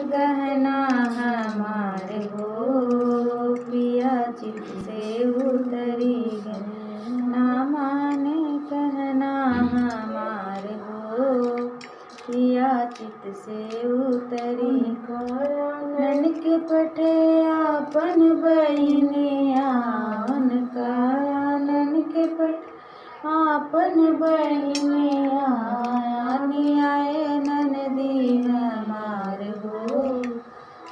कहना हमार हो, पिया चित से उतरी गए। ना माने कहना हमार हो, पिया चित से उतरी। नन के पटे आपन बहिनिया, उनका नन के पटे आपन बहिनिया, आए ननदी हमार हो,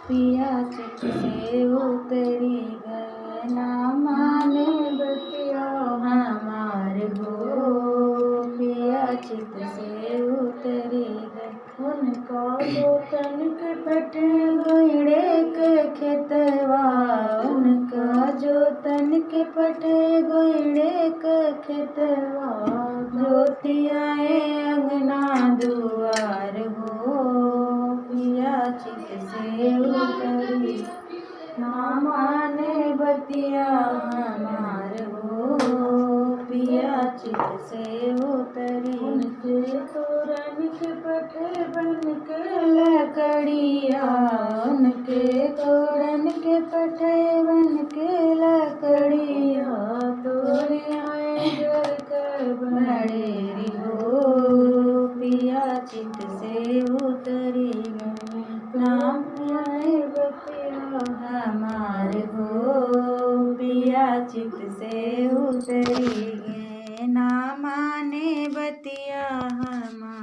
पिया चित से उतरी गए। ना माने बतिया हमार हो, पिया चित से उतरी गए। उनका जो तन के पटे गोइड़े के खेतवा, उनका जो तन के पटे गोइड़े के खेतवा, ज्योतियाए अंगना दुआर हो, पिया चित से उतरी। ना माने बतिया हमार हो, पिया चित से उतरी। उनके तोरन के पटे बन के लकड़िया, उनके तोरन के पटे बन के लकड़िया, तोरे आए घर कर बड़ेरी हो, पिया चित से उतरी गए। नाम आए बतिया हमार हो, पिया चित से उतरी गए। ना माने बतिया हमार।